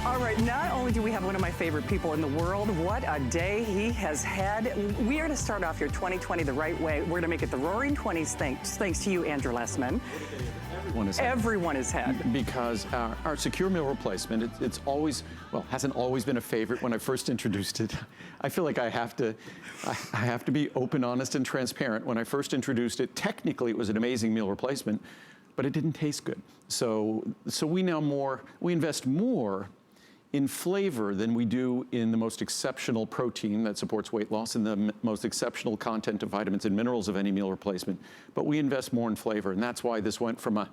All right, not only do we have one of my favorite people in the world, what a day he has had. We are to start off your 2020 the right way. We're to make it the Roaring 20s, thanks to you, Andrew Lessman. Everyone has had. Because our secure meal replacement, it's always, well, hasn't always been a favorite. When I first introduced it, I feel like I have to be open, honest, and transparent. When I first introduced it, technically it was an amazing meal replacement, but it didn't taste good. So we invest more in flavor than we do in the most exceptional protein that supports weight loss and the most exceptional content of vitamins and minerals of any meal replacement. But we invest more in flavor, and that's why this went from a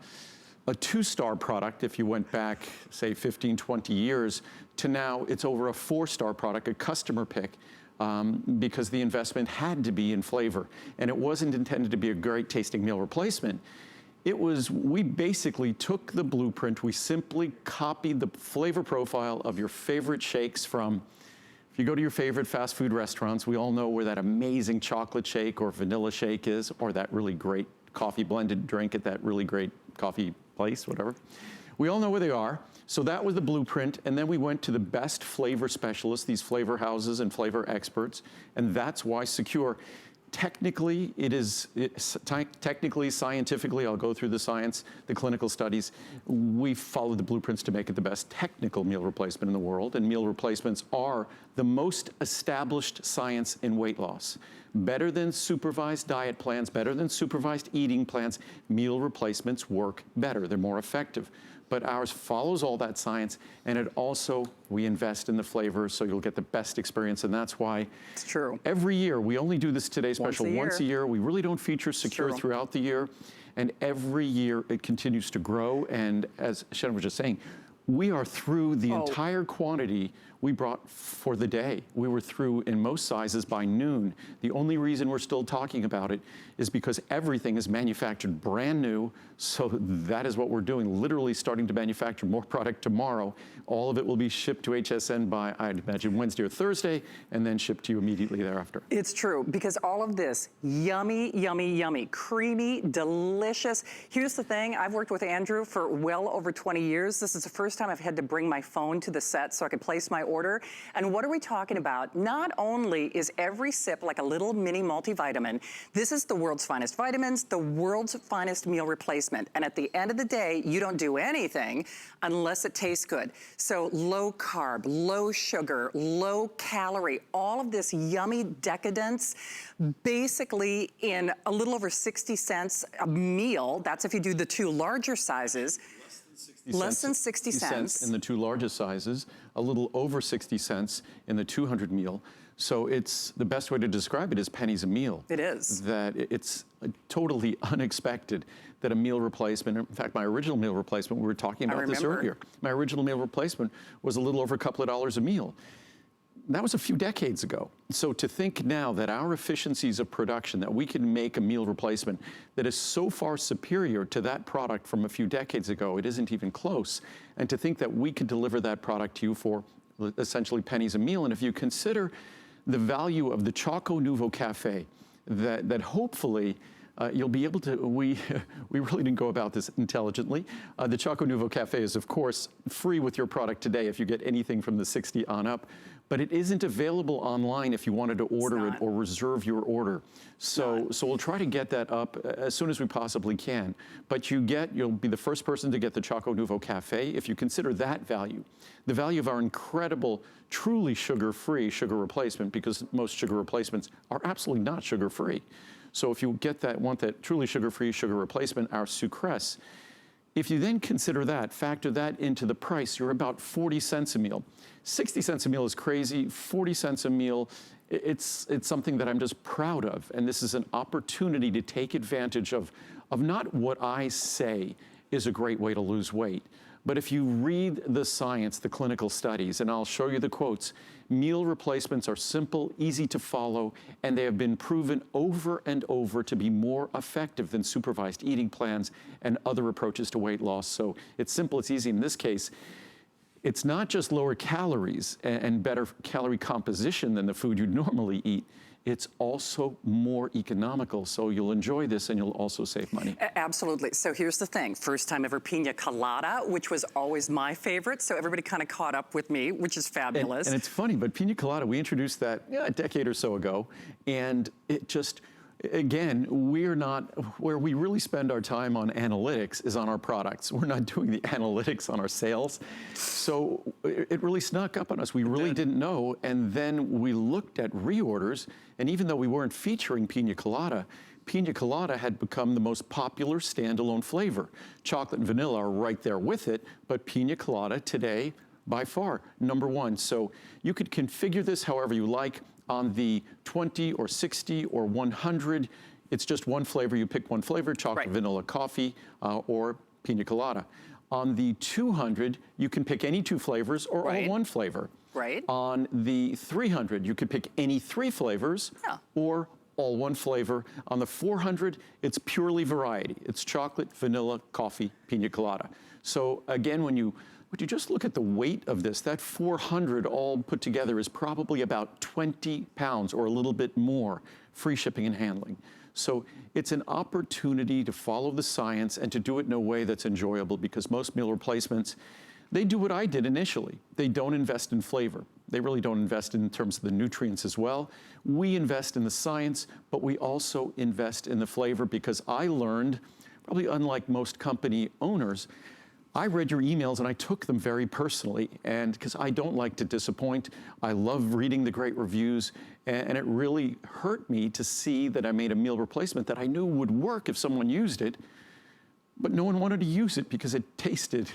2-star product, if you went back, say, 15, 20 years, to now it's over a 4-star product, a customer pick, because the investment had to be in flavor. And it wasn't intended to be a great tasting meal replacement. We basically took the blueprint, we simply copied the flavor profile of your favorite shakes from, if you go to your favorite fast food restaurants, we all know where that amazing chocolate shake or vanilla shake is, or that really great coffee blended drink at that really great coffee place, whatever. We all know where they are. So that was the blueprint, and then we went to the best flavor specialists, these flavor houses and flavor experts, and that's why Secure. Technically, technically, scientifically, I'll go through the science, the clinical studies. We followed the blueprints to make it the best technical meal replacement in the world, and meal replacements are the most established science in weight loss. Better than supervised diet plans, better than supervised eating plans, meal replacements work better, they're more effective. But ours follows all that science, and it also, we invest in the flavors so you'll get the best experience, and that's why it's true. Every year, we only do this Today Special once a year. We really don't feature Secure throughout the year, and every year it continues to grow, and as Shannon was just saying, we are through the entire quantity we brought for the day. We were through in most sizes by noon. The only reason we're still talking about it is because everything is manufactured brand new, so that is what we're doing, literally starting to manufacture more product tomorrow. All of it will be shipped to HSN by, I'd imagine, Wednesday or Thursday, and then shipped to you immediately thereafter. It's true, because all of this, yummy, yummy, yummy, creamy, delicious. Here's the thing, I've worked with Andrew for well over 20 years. This is the first time I've had to bring my phone to the set so I could place my order. And what are we talking about? Not only is every sip like a little mini multivitamin, this is the world's finest vitamins, the world's finest meal replacement. And at the end of the day, you don't do anything unless it tastes good. So low carb, low sugar, low calorie, all of this yummy decadence, basically in a little over 60 cents a meal. That's if you do the 2 larger sizes. Less than 60 cents in the 2 largest sizes, a little over 60 cents in the 200 meal. So it's, the best way to describe it is pennies a meal. It is. That it's totally unexpected that a meal replacement, in fact, my original meal replacement, we were talking about this earlier. My original meal replacement was a little over a couple of dollars a meal. That was a few decades ago. So to think now that our efficiencies of production, that we can make a meal replacement that is so far superior to that product from a few decades ago, it isn't even close. And to think that we could deliver that product to you for essentially pennies a meal. And if you consider the value of the ChocoNuvo Cafe, that hopefully you'll be able to, we really didn't go about this intelligently. The ChocoNuvo Cafe is, of course, free with your product today if you get anything from the 60 on up, but it isn't available online if you wanted to order it or reserve your order. So we'll try to get that up as soon as we possibly can. But you'll be the first person to get the ChocoNuvo Cafe if you consider that value. The value of our incredible, truly sugar-free sugar replacement, because most sugar replacements are absolutely not sugar-free. So if you want that truly sugar-free sugar replacement, our Sucress, if you then consider that, factor that into the price, you're about 40 cents a meal. 60 cents a meal is crazy, 40 cents a meal, it's something that I'm just proud of. And this is an opportunity to take advantage of not what I say is a great way to lose weight, but if you read the science, the clinical studies, and I'll show you the quotes, meal replacements are simple, easy to follow, and they have been proven over and over to be more effective than supervised eating plans and other approaches to weight loss. So it's simple, it's easy. In this case, it's not just lower calories and better calorie composition than the food you'd normally eat. it's also more economical. So you'll enjoy this and you'll also save money. Absolutely. So here's the thing. First time ever Pina Colada, which was always my favorite. So everybody kind of caught up with me, which is fabulous. And it's funny, but Pina Colada, we introduced that a decade or so ago, and it just, again, we're not, where we really spend our time on analytics is on our products. We're not doing the analytics on our sales. So it really snuck up on us. We really didn't know. And then we looked at reorders, and even though we weren't featuring Pina Colada had become the most popular standalone flavor. Chocolate and vanilla are right there with it, but Pina Colada today, by far, #1. So you could configure this however you like. On the 20 or 60 or 100, it's just one flavor. You pick one flavor, chocolate, vanilla, coffee, or Pina Colada. On the 200, you can pick any 2 flavors or all 1 flavor. On the 300, you could pick any 3 flavors or all 1 flavor. On the 400, it's purely variety. It's chocolate, vanilla, coffee, Pina Colada. So again, when you just look at the weight of this, that 400 all put together is probably about 20 pounds or a little bit more, free shipping and handling. So it's an opportunity to follow the science and to do it in a way that's enjoyable, because most meal replacements, they do what I did initially. They don't invest in flavor. They really don't invest in terms of the nutrients as well. We invest in the science, but we also invest in the flavor, because I learned, probably unlike most company owners, I read your emails and I took them very personally, and because I don't like to disappoint. I love reading the great reviews, and it really hurt me to see that I made a meal replacement that I knew would work if someone used it, but no one wanted to use it because it tasted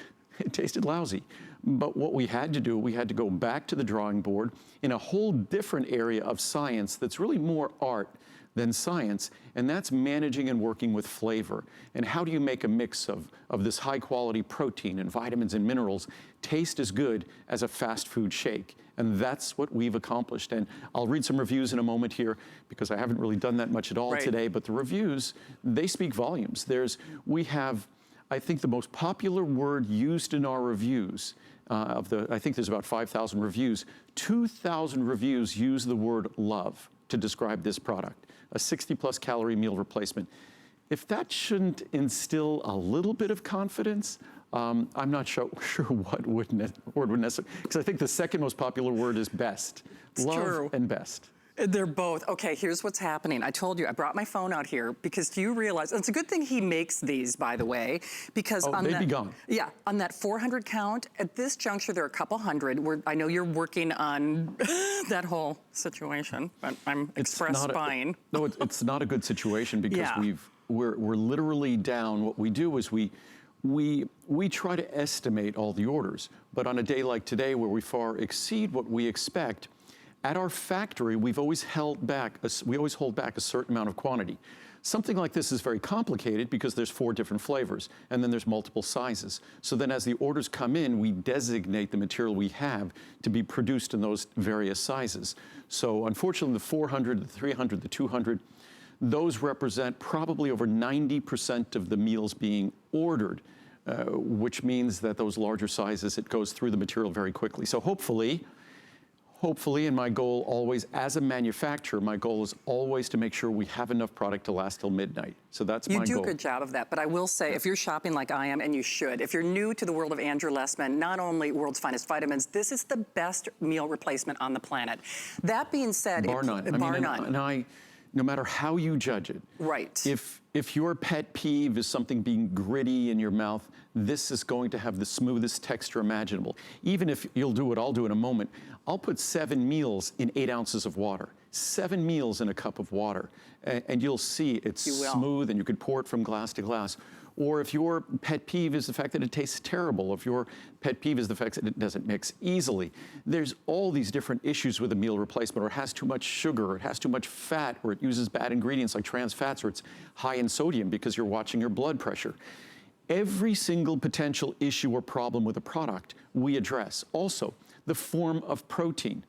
lousy. But what we had to do, we had to go back to the drawing board in a whole different area of science that's really more art than science, and that's managing and working with flavor. And how do you make a mix of this high quality protein and vitamins and minerals taste as good as a fast food shake? And that's what we've accomplished. And I'll read some reviews in a moment here, because I haven't really done that much at all today, but the reviews, they speak volumes. We have, I think, the most popular word used in our reviews, I think there's about 5,000 reviews, 2,000 reviews use the word love to describe this product, a 60+ calorie meal replacement. If that shouldn't instill a little bit of confidence, I'm not sure what word would necessarily, because I think the second most popular word is best. It's love true. And best. They're both. Okay, here's what's happening. I told you, I brought my phone out here because do you realize, and it's a good thing he makes these, by the way, because on they'd that, be gone. Yeah, on that 400 count, at this juncture, there are a couple hundred. I know you're working on that whole situation, but I'm express buying. No, it's not a good situation, because we're literally down. What we do is we try to estimate all the orders, but on a day like today where we far exceed what we expect, at our factory, we always hold back a certain amount of quantity. Something like this is very complicated because there's 4 different flavors, and then there's multiple sizes. So then as the orders come in, we designate the material we have to be produced in those various sizes. So unfortunately, the 400, the 300, the 200, those represent probably over 90% of the meals being ordered, which means that those larger sizes, it goes through the material very quickly. So hopefully, and my goal always, as a manufacturer, my goal is always to make sure we have enough product to last till midnight. So that's my goal. You do a good job of that, but I will say, if you're shopping like I am, and you should, if you're new to the world of Andrew Lessman, not only World's Finest Vitamins, this is the best meal replacement on the planet. That being said, bar none. And no matter how you judge it, if your pet peeve is something being gritty in your mouth, this is going to have the smoothest texture imaginable. Even if you'll do what I'll do in a moment, I'll put 7 meals in 8 ounces of water, 7 meals in a cup of water, and you'll see it's smooth, and you could pour it from glass to glass. Or if your pet peeve is the fact that it tastes terrible, if your pet peeve is the fact that it doesn't mix easily, there's all these different issues with a meal replacement, or it has too much sugar, or it has too much fat, or it uses bad ingredients like trans fats, or it's high in sodium because you're watching your blood pressure. Every single potential issue or problem with a product we address. Also, the form of protein.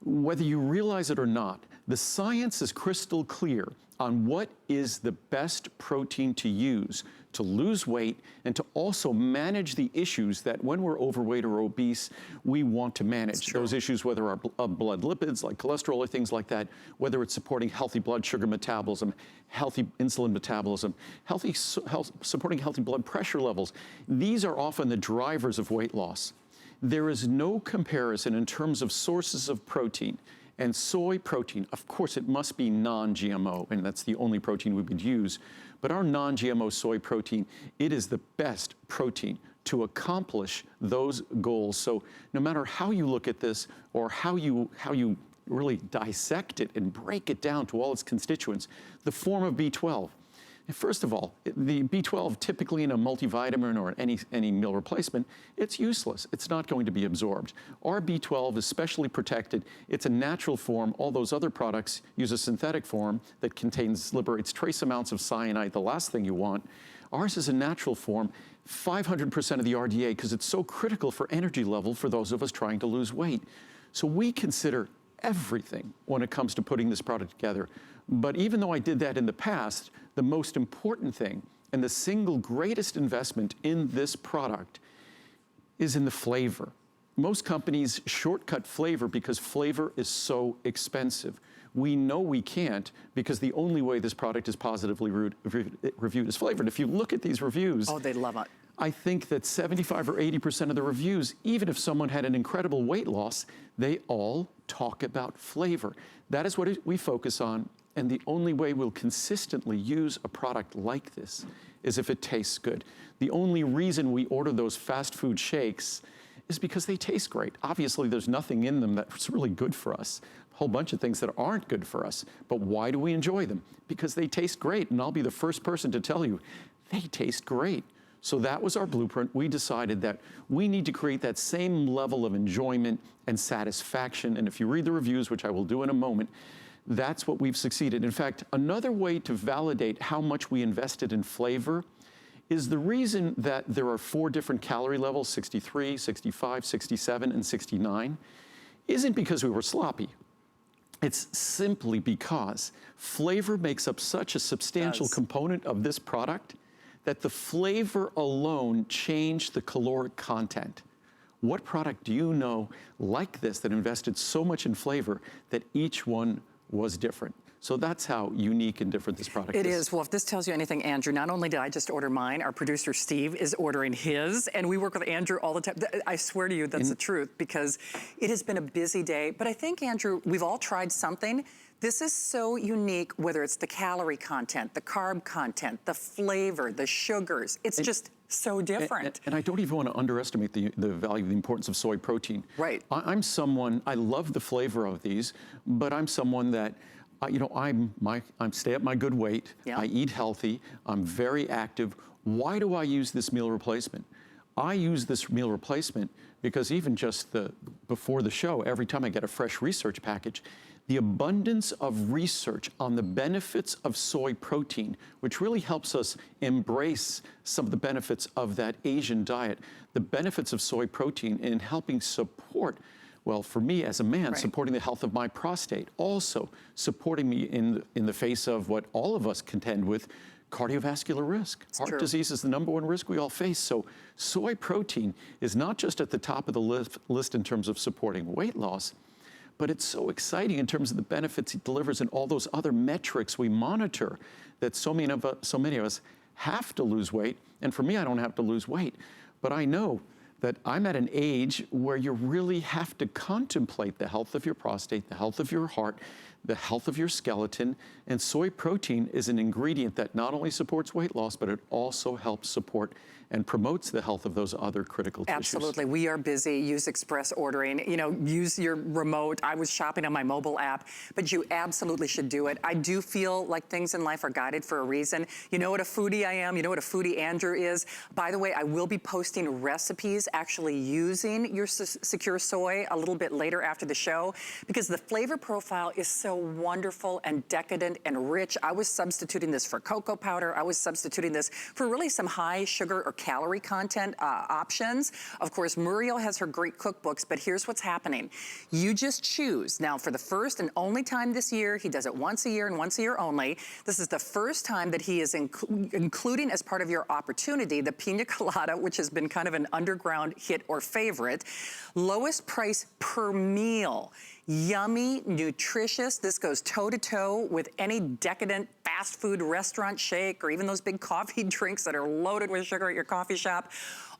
Whether you realize it or not, the science is crystal clear on what is the best protein to use to lose weight and to also manage the issues that when we're overweight or obese, we want to manage. Those issues, whether our blood lipids like cholesterol or things like that, whether it's supporting healthy blood sugar metabolism, healthy insulin metabolism, supporting healthy blood pressure levels. These are often the drivers of weight loss. There is no comparison in terms of sources of protein. And soy protein, of course, it must be non-GMO, and that's the only protein we would use. But our non-GMO soy protein, it is the best protein to accomplish those goals. So no matter how you look at this or how you really dissect it and break it down to all its constituents, the form of B12. First of all, the B12 typically in a multivitamin or any meal replacement, it's useless. It's not going to be absorbed. Our B12 is specially protected. It's a natural form. All those other products use a synthetic form that liberates trace amounts of cyanide, the last thing you want. Ours is a natural form, 500% of the RDA, because it's so critical for energy level for those of us trying to lose weight. So we consider everything when it comes to putting this product together. But even though I did that in the past, the most important thing and the single greatest investment in this product is in the flavor. Most companies shortcut flavor because flavor is so expensive. We know we can't because the only way this product is positively reviewed is flavor. And if you look at these reviews, oh, they love it. I think that 75 or 80% of the reviews, even if someone had an incredible weight loss, they all talk about flavor. That is what we focus on. And the only way we'll consistently use a product like this is if it tastes good. The only reason we order those fast food shakes is because they taste great. Obviously, there's nothing in them that's really good for us. A whole bunch of things that aren't good for us. But why do we enjoy them? Because they taste great. And I'll be the first person to tell you, they taste great. So that was our blueprint. We decided that we need to create that same level of enjoyment and satisfaction. And if you read the reviews, which I will do in a moment, that's what we've succeeded. In fact, another way to validate how much we invested in flavor is the reason that there are 4 different calorie levels, 63, 65, 67, and 69, isn't because we were sloppy. It's simply because flavor makes up such a substantial component of this product that the flavor alone changed the caloric content. What product do you know like this that invested so much in flavor that each one was different? So that's how unique and different this product is. It is. Well, if this tells you anything, Andrew, not only did I just order mine, our producer Steve is ordering his, and we work with Andrew all the time. I swear to you, that's the truth, because it has been a busy day. But I think, Andrew, we've all tried something. This is so unique, whether it's the calorie content, the carb content, the flavor, the sugars. It's just so different. And I don't even want to underestimate the value, the importance of soy protein. Right. I'm someone, I love the flavor of these, but I'm someone that, I'm stay at my good weight. Yeah. I eat healthy. I'm very active. Why do I use this meal replacement? I use this meal replacement because even just before the show, every time I get a fresh research package, the abundance of research on the benefits of soy protein, which really helps us embrace some of the benefits of that Asian diet, the benefits of soy protein in helping support, well, for me as a man, supporting the health of my prostate, also supporting me in the face of what all of us contend with, cardiovascular risk. Heart disease is the #1 risk we all face. So soy protein is not just at the top of the list in terms of supporting weight loss, but it's so exciting in terms of the benefits it delivers and all those other metrics we monitor that so many of us have to lose weight. And for me, I don't have to lose weight, but I know that I'm at an age where you really have to contemplate the health of your prostate, the health of your heart, the health of your skeleton, and soy protein is an ingredient that not only supports weight loss, but it also helps support and promotes the health of those other critical tissues. Absolutely. We are busy. Use express ordering. Use your remote. I was shopping on my mobile app, but you absolutely should do it. I do feel like things in life are guided for a reason. You know what a foodie I am. You know what a foodie Andrew is. By the way, I will be posting recipes actually using your Secure Soy a little bit later after the show because the flavor profile is so so wonderful and decadent and rich. I was substituting this for cocoa powder. I was substituting this for really some high sugar or calorie content options. Of course, Muriel has her great cookbooks, but here's what's happening. You just choose. Now, for the first and only time this year, he does it once a year and once a year only. This is the first time that he is including as part of your opportunity the Pina Colada, which has been kind of an underground hit or favorite. Lowest price per meal. Yummy, nutritious. This goes toe-to-toe with any decadent fast food restaurant shake or even those big coffee drinks that are loaded with sugar at your coffee shop.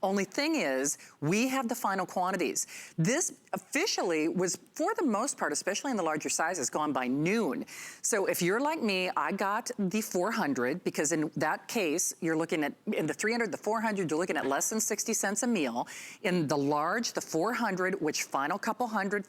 Only thing is, we have the final quantities. This officially was, for the most part, especially in the larger sizes, gone by noon. So if you're like me, I got the 400 because in that case, you're looking at, in the 300, the 400, you're looking at less than 60 cents a meal. In the large, the 400, which final couple hundred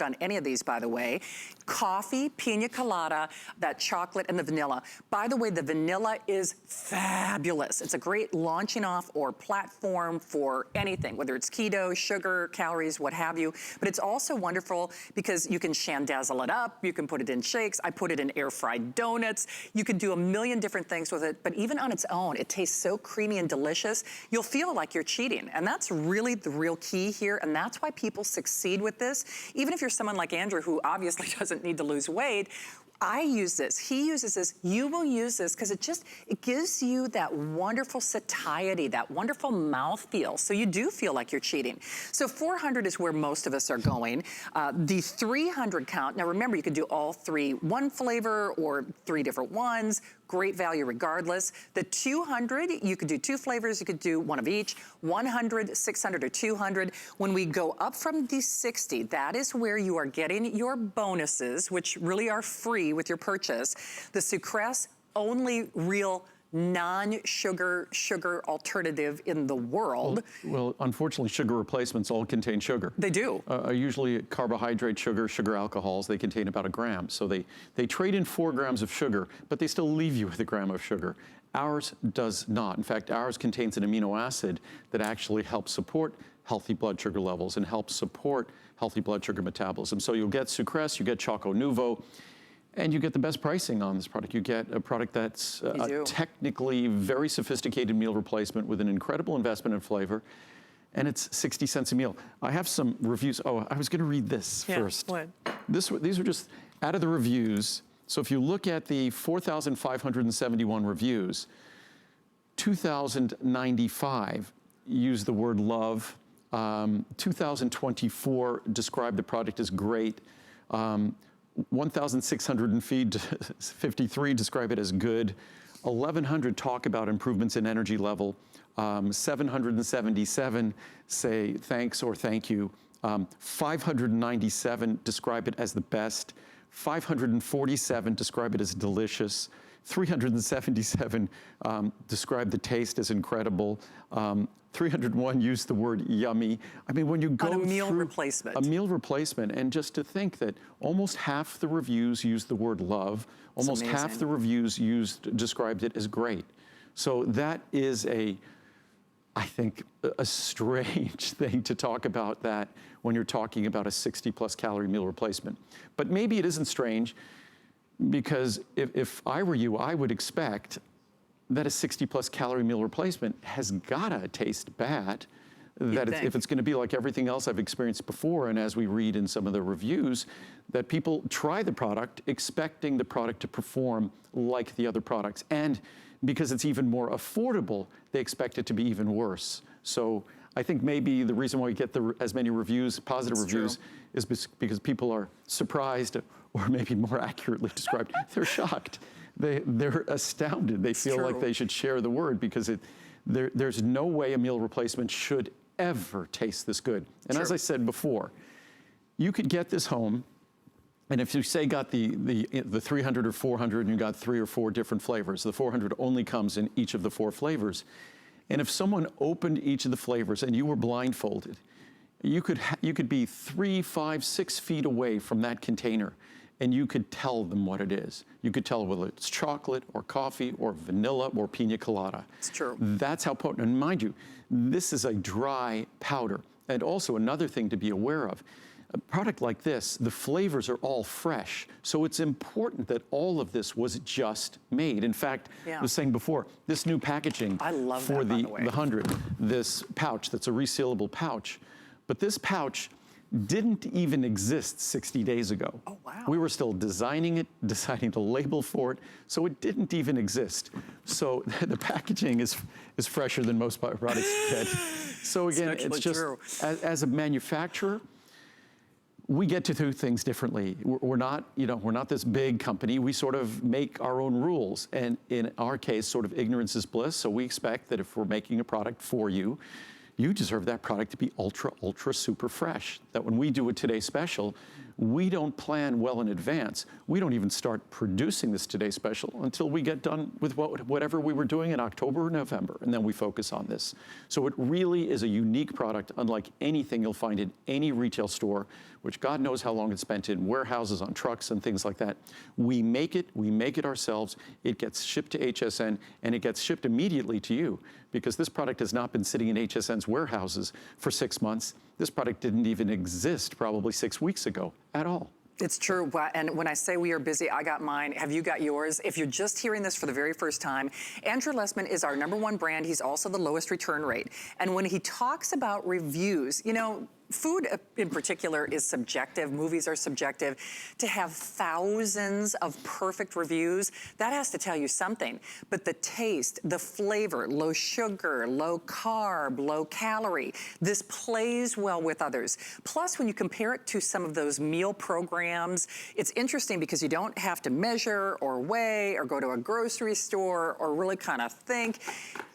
on any of these, by the way, coffee, pina colada, that chocolate, and the vanilla. By the way, the vanilla is fabulous. It's a great launching off or platform for anything, whether it's keto, sugar, calories, what have you. But it's also wonderful because you can shandazzle it up, you can put it in shakes, I put it in air fried donuts, you can do a million different things with it, but even on its own, it tastes so creamy and delicious, you'll feel like you're cheating. And that's really the real key here, and that's why people succeed with this. Even if you're someone like Andrew who obviously doesn't need to lose weight, I use this, he uses this, you will use this because it gives you that wonderful satiety, that wonderful mouthfeel. So you do feel like you're cheating. So 400 is where most of us are going. The 300 count, now remember you could do all three, one flavor or three different ones, great value regardless. The 200, you could do two flavors, you could do one of each, 100, 600, or 200. When we go up from the 60, that is where you are getting your bonuses, which really are free with your purchase. The Sucress, only real non-sugar alternative in the world. Well, unfortunately, sugar replacements all contain sugar. They do. Usually carbohydrate, sugar alcohols, they contain about 1 gram. So they trade in 4 grams of sugar, but they still leave you with 1 gram of sugar. Ours does not. In fact, ours contains an amino acid that actually helps support healthy blood sugar levels and helps support healthy blood sugar metabolism. So you'll get Sucress, you get ChocoNuvo, and you get the best pricing on this product. You get a product that's a technically very sophisticated meal replacement with an incredible investment in flavor, and it's 60 cents a meal. I have some reviews. Oh, I was going to read this first. What? These are just out of the reviews. So if you look at the 4,571 reviews, 2,095 use the word love. 2,024 describe the product as great. 1,653 describe it as good. 1,100 talk about improvements in energy level. 777 say thanks or thank you. 597 describe it as the best. 547 describe it as delicious. 377 describe the taste as incredible. 301 use the word yummy. I mean, when you go through a meal replacement, and just to think that almost half the reviews use the word love, almost half the reviews described it as great. So that is I think, a strange thing to talk about that when you're talking about a 60+ calorie meal replacement. But maybe it isn't strange, because if I were you, I would expect that a 60+ calorie meal replacement has gotta taste bad. If it's gonna be like everything else I've experienced before, and as we read in some of the reviews, that people try the product expecting the product to perform like the other products. And because it's even more affordable, they expect it to be even worse. So I think maybe the reason why we get as many reviews, positive reviews, is because people are surprised, or maybe more accurately described, they're shocked. They're astounded. They feel like they should share the word, because there's no way a meal replacement should ever taste this good. And as I said before, you could get this home, and if you say got the 300 or 400 and you got 3 or 4 different flavors, the 400 only comes in each of the 4 flavors. And if someone opened each of the flavors and you were blindfolded, you could be 3, 5, 6 feet away from that container, and you could tell them what it is. You could tell whether it's chocolate or coffee or vanilla or pina colada. It's true. That's how potent. And mind you, this is a dry powder. And also another thing to be aware of, a product like this, the flavors are all fresh. So it's important that all of this was just made. In fact, I was saying before, this new packaging I love for that, by the the way. 100, this pouch that's a resealable pouch, but this pouch didn't even exist 60 days ago. Oh, wow. We were still designing it, deciding the label for it, so it didn't even exist. So the packaging is fresher than most products get. So again, it's just, as a manufacturer, we get to do things differently. We're not, we're not this big company. We sort of make our own rules. And in our case, sort of ignorance is bliss. So we expect that if we're making a product for you, you deserve that product to be ultra, ultra super fresh. That when we do a Today Special, we don't plan well in advance. We don't even start producing this Today Special until we get done with whatever we were doing in October or November, and then we focus on this. So it really is a unique product, unlike anything you'll find in any retail store, which God knows how long it's spent in warehouses, on trucks, and things like that. We make it ourselves. It gets shipped to HSN, and it gets shipped immediately to you, because this product has not been sitting in HSN's warehouses for 6 months. This product didn't even exist probably 6 weeks ago at all. It's true, and when I say we are busy, I got mine. Have you got yours? If you're just hearing this for the very first time, Andrew Lessman is our #1 brand. He's also the lowest return rate. And when he talks about reviews, food in particular is subjective. Movies are subjective. To have thousands of perfect reviews, that has to tell you something. But the taste, the flavor, low sugar, low carb, low calorie, this plays well with others. Plus, when you compare it to some of those meal programs, it's interesting because you don't have to measure or weigh or go to a grocery store or really kind of think.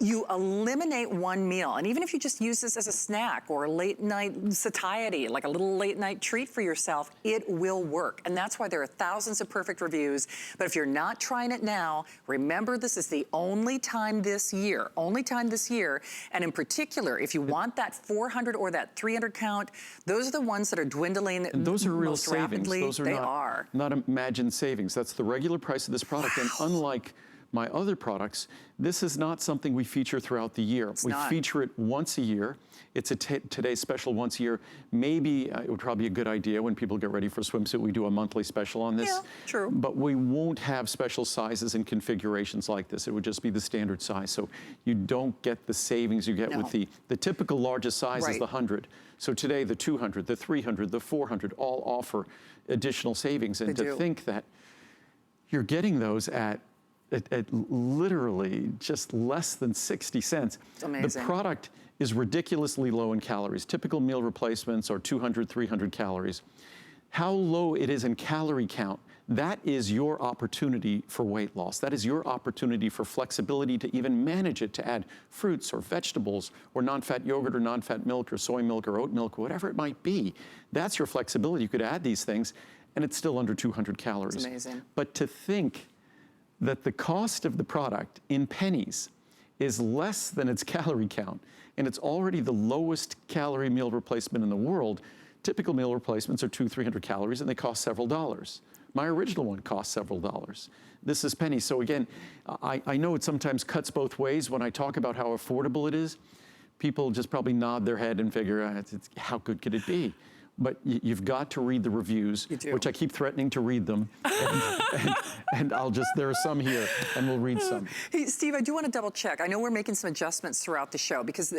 You eliminate one meal. And even if you just use this as a snack or a late night satiety, like a little late night treat for yourself, it will work. And that's why there are thousands of perfect reviews. But if you're not trying it now, remember this is the only time this year, and in particular, if you want that 400 or that 300 count, those are the ones that are dwindling. And those are real most savings. rapidly. Those are not imagined savings. That's the regular price of this product. And unlike my other products, this is not something we feature throughout the year. We feature it once a year. It's a Today Special once a year. Maybe it would probably be a good idea when people get ready for swimsuit, we do a monthly special on this. Yeah, true. But we won't have special sizes and configurations like this. It would just be the standard size. So you don't get the savings you get with the typical largest size is the 100. So today the 200, the 300, the 400 all offer additional savings. And to think that you're getting those at literally just less than 60 cents. It's amazing. The product is ridiculously low in calories. Typical meal replacements are 200, 300 calories. How low it is in calorie count, that is your opportunity for weight loss. That is your opportunity for flexibility to even manage it, to add fruits or vegetables or non-fat yogurt or non-fat milk or soy milk or oat milk, whatever it might be. That's your flexibility. You could add these things and it's still under 200 calories. It's amazing. But to think that the cost of the product in pennies is less than its calorie count, and it's already the lowest calorie meal replacement in the world. Typical meal replacements are 200, 300 calories, and they cost several dollars. My original one cost several dollars. This is pennies. So again, I know it sometimes cuts both ways when I talk about how affordable it is. People just probably nod their head and figure, how good could it be? But you've got to read the reviews, which I keep threatening to read them. And there are some here, and we'll read some. Hey, Steve, I do want to double check. I know we're making some adjustments throughout the show because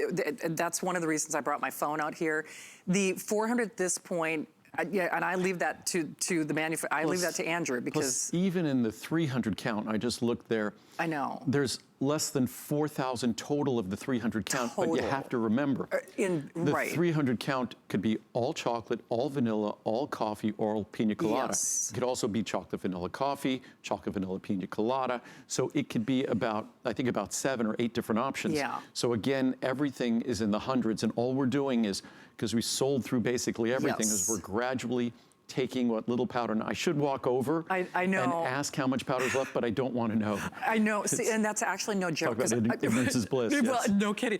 that's one of the reasons I brought my phone out here. The 400 at this point, and I leave that to the manufacturer. I leave that to Andrew because even in the 300 count, I just looked there. I know. There's less than 4,000 total of the 300 count, but you have to remember, the 300 count could be all chocolate, all vanilla, all coffee, or all pina colada. Yes. It could also be chocolate vanilla coffee, chocolate vanilla pina colada. So it could be about, I think about 7 or 8 different options. Yeah. So again, everything is in the hundreds, and all we're doing is, because we sold through basically everything, is we're gradually taking what little powder. I should walk over I know. and ask how much powder is left, but I don't want to know. I know. See, and that's actually no joke. Talk about ignorance is bliss. Well, yes. no kidding.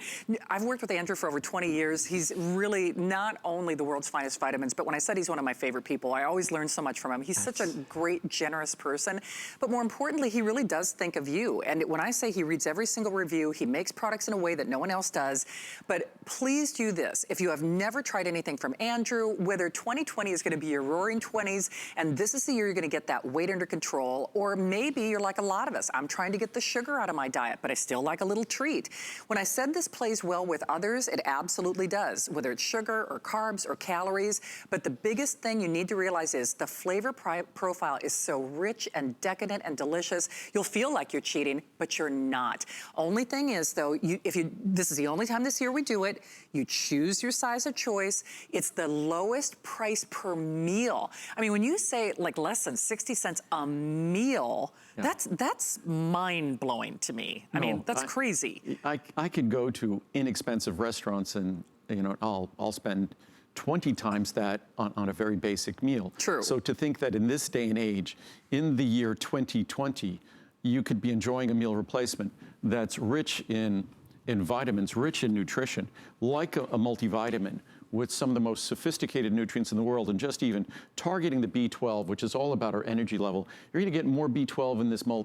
I've worked with Andrew for over 20 years. He's really not only the world's finest vitamins, but when I said he's one of my favorite people, I always learn so much from him. He's such a great, generous person. But more importantly, he really does think of you. And when I say he reads every single review, he makes products in a way that no one else does. But please do this. If you have never tried anything from Andrew, whether 2020 is going to be your roaring 20s, and this is the year you're going to get that weight under control, or maybe you're like a lot of us. I'm trying to get the sugar out of my diet, but I still like a little treat. When I said this plays well with others, it absolutely does, whether it's sugar or carbs or calories. But the biggest thing you need to realize is the flavor profile is so rich and decadent and delicious. You'll feel like you're cheating, but you're not. Only thing is, though, this is the only time this year we do it, you choose your size of choice. It's the lowest price per meal. I mean, when you say like less than 60 cents a meal, yeah. that's mind-blowing to me. I mean, that's crazy. I could go to inexpensive restaurants and, you know, I'll spend 20 times that on a very basic meal. True. So to think that in this day and age, in the year 2020, you could be enjoying a meal replacement that's rich in vitamins, rich in nutrition, like a multivitamin, with some of the most sophisticated nutrients in the world, and just even targeting the B12, which is all about our energy level. You're going to get more B12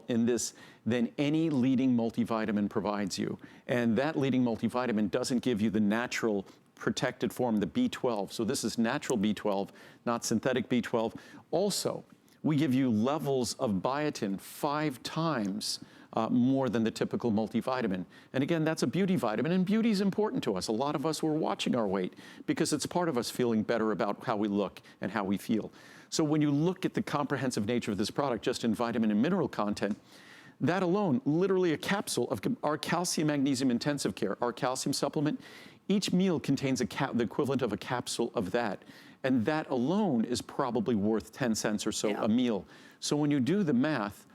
in this than any leading multivitamin provides you. And that leading multivitamin doesn't give you the natural protected form, the B12. So this is natural B12, not synthetic B12. Also, we give you levels of biotin 5 times more than the typical multivitamin. And again, that's a beauty vitamin, and beauty is important to us. A lot of us were watching our weight because it's part of us feeling better about how we look and how we feel. So when you look at the comprehensive nature of this product, just in vitamin and mineral content, that alone, literally a capsule of our calcium magnesium intensive care, our calcium supplement, each meal contains the equivalent of a capsule of that. And that alone is probably worth 10 cents or so a meal. So when you do the math,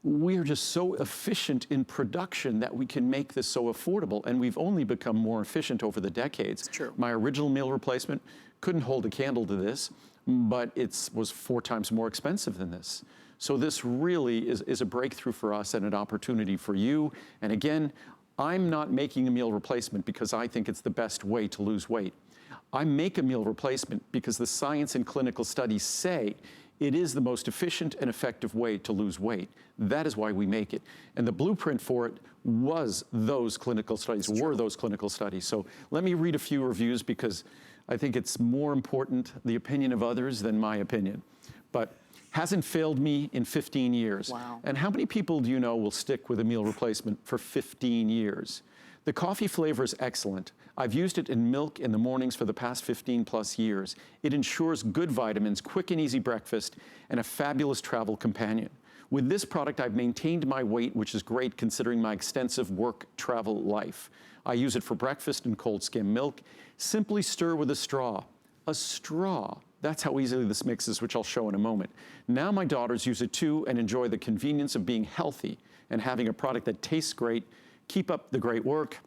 we are just so efficient in production that we can make this so affordable, and we've only become more efficient over the decades. It's true. My original meal replacement couldn't hold a candle to this, but it was 4 times more expensive than this. So this really is a breakthrough for us and an opportunity for you. And again, I'm not making a meal replacement because I think it's the best way to lose weight. I make a meal replacement because the science and clinical studies say it is the most efficient and effective way to lose weight. That is why we make it. And the blueprint for it was those clinical studies, So let me read a few reviews because I think it's more important, the opinion of others, than my opinion. But hasn't failed me in 15 years. Wow. And how many people do you know will stick with a meal replacement for 15 years? The coffee flavor is excellent. I've used it in milk in the mornings for the past 15 plus years. It ensures good vitamins, quick and easy breakfast, and a fabulous travel companion. With this product, I've maintained my weight, which is great considering my extensive work travel life. I use it for breakfast in cold skim milk. Simply stir with a straw. A straw. That's how easily this mixes, which I'll show in a moment. Now my daughters use it too and enjoy the convenience of being healthy and having a product that tastes great. Keep up the great work.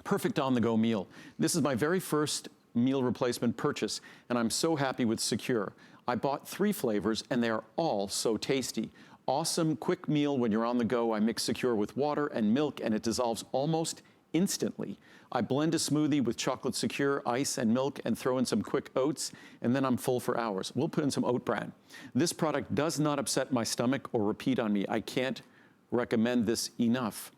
Perfect on-the-go meal. This is my very first meal replacement purchase, and I'm so happy with Secure. I bought 3 flavors, and they are all so tasty. Awesome, quick meal when you're on the go. I mix Secure with water and milk, and it dissolves almost instantly. I blend a smoothie with chocolate Secure, ice, and milk, and throw in some quick oats, and then I'm full for hours. We'll put in some oat bran. This product does not upset my stomach or repeat on me. I can't recommend this enough.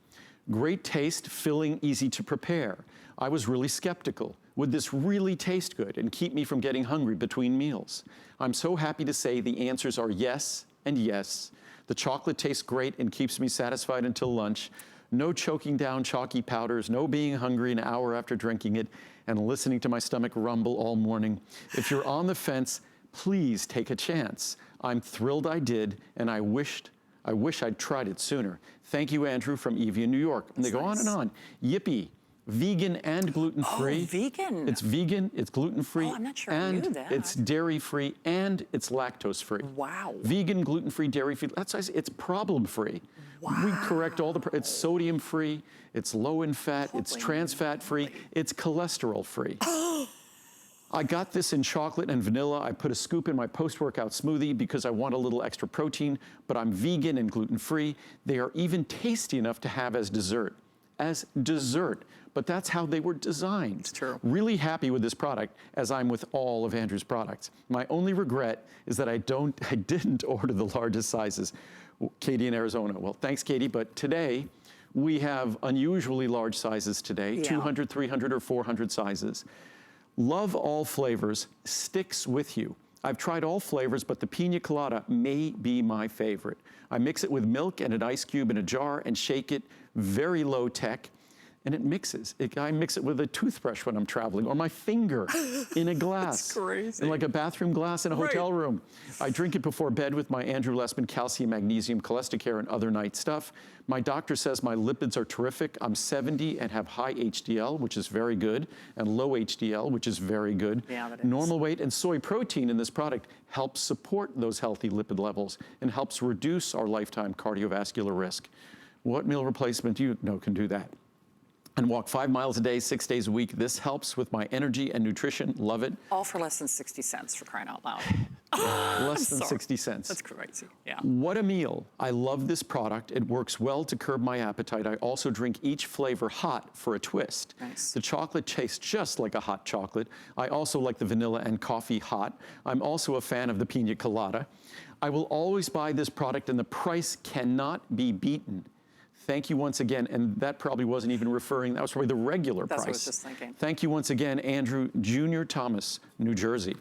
Great taste, filling, easy to prepare. I was really skeptical. Would this really taste good and keep me from getting hungry between meals? I'm so happy to say the answers are yes and yes. The chocolate tastes great and keeps me satisfied until lunch. No choking down chalky powders, no being hungry an hour after drinking it, and listening to my stomach rumble all morning. If you're on the fence, please take a chance. I'm thrilled I did, and I wish I'd tried it sooner. Thank you, Andrew, from Evian, New York. And they go on and on. Yippee. Vegan and gluten-free. Oh, vegan. It's vegan, it's gluten-free. Oh, I'm not sure I knew that. It's dairy-free, and it's lactose-free. Wow. Vegan, gluten-free, dairy-free. That's why it's problem-free. Wow. We correct all it's sodium-free, it's low in fat, it's trans fat-free, it's cholesterol-free. I got this in chocolate and vanilla. I put a scoop in my post-workout smoothie because I want a little extra protein, but I'm vegan and gluten-free. They are even tasty enough to have as dessert. As dessert, but that's how they were designed. It's true. Really happy with this product, as I'm with all of Andrew's products. My only regret is that I didn't order the largest sizes. Katie in Arizona. Well, thanks, Katie, but today we have unusually large sizes today, 200, 300, or 400 sizes. Love all flavors, sticks with you. I've tried all flavors, but the Pina Colada may be my favorite. I mix it with milk and an ice cube in a jar and shake it, very low tech, and it mixes. I mix it with a toothbrush when I'm traveling, or my finger in a glass. That's crazy. In like a bathroom glass in a hotel room. I drink it before bed with my Andrew Lessman calcium, magnesium, cholesterol, and other night stuff. My doctor says my lipids are terrific. I'm 70 and have high HDL, which is very good, and low HDL, which is very good. Yeah, that is. Normal weight and soy protein in this product helps support those healthy lipid levels and helps reduce our lifetime cardiovascular risk. What meal replacement do you know can do that? And walk 5 miles a day, 6 days a week. This helps with my energy and nutrition. Love it. All for less than 60 cents, for crying out loud. Less than 60 cents. That's crazy, yeah. What a meal. I love this product. It works well to curb my appetite. I also drink each flavor hot for a twist. Nice. The chocolate tastes just like a hot chocolate. I also like the vanilla and coffee hot. I'm also a fan of the Pina Colada. I will always buy this product, and the price cannot be beaten. Thank you once again, and that probably wasn't even referring, that was probably the regular price. That's what I was just thinking. Thank you once again, Andrew Jr. Thomas, New Jersey.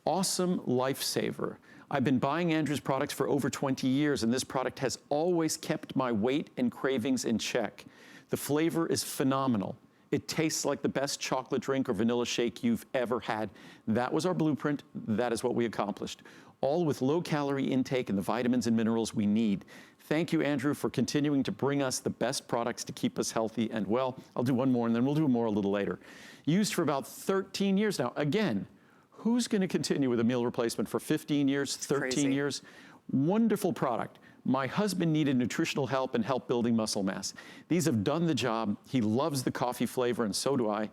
Awesome lifesaver. I've been buying Andrew's products for over 20 years, and this product has always kept my weight and cravings in check. The flavor is phenomenal. It tastes like the best chocolate drink or vanilla shake you've ever had. That was our blueprint. That is what we accomplished. All with low-calorie intake and the vitamins and minerals we need. Thank you, Andrew, for continuing to bring us the best products to keep us healthy and well. I'll do one more, and then we'll do more a little later. Used for about 13 years now. Again, who's going to continue with a meal replacement for 15 years, 13 years? Wonderful product. My husband needed nutritional help and help building muscle mass. These have done the job. He loves the coffee flavor, and so do I.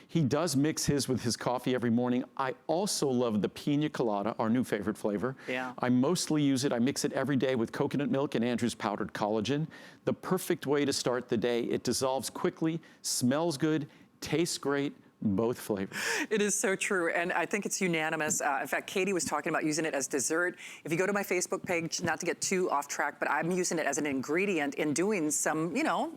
He does mix his with his coffee every morning. I also love the Pina Colada, our new favorite flavor. Yeah. I mostly use it. I mix it every day with coconut milk and Andrew's powdered collagen. The perfect way to start the day. It dissolves quickly, smells good, tastes great. Both flavors. It is so true, and I think it's unanimous. In fact, Katie was talking about using it as dessert. If you go to my Facebook page, not to get too off track, but I'm using it as an ingredient in doing some, you know,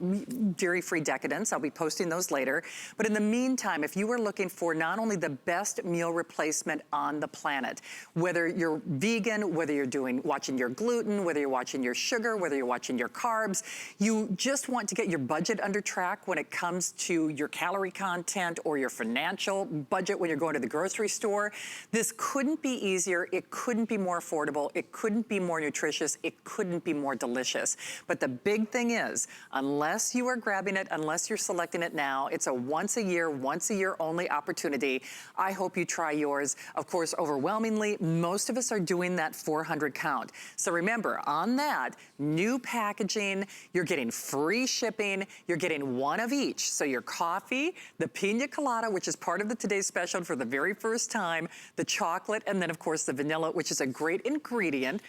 dairy-free decadence. I'll be posting those later. But in the meantime, if you are looking for not only the best meal replacement on the planet, whether you're vegan, whether you're watching your gluten, whether you're watching your sugar, whether you're watching your carbs, you just want to get your budget under track when it comes to your calorie content or your financial budget when you're going to the grocery store. This couldn't be easier. It couldn't be more affordable. It couldn't be more nutritious. It couldn't be more delicious. But the big thing is, unless you are grabbing it, unless you're selecting it now, it's a once a year only opportunity. I hope you try yours. Of course, overwhelmingly, most of us are doing that 400 count. So remember, on that, new packaging, you're getting free shipping, you're getting one of each. So your coffee, the Pina Colada, which is part of the today's special for the very first time, the chocolate, and then of course the vanilla, which is a great ingredient.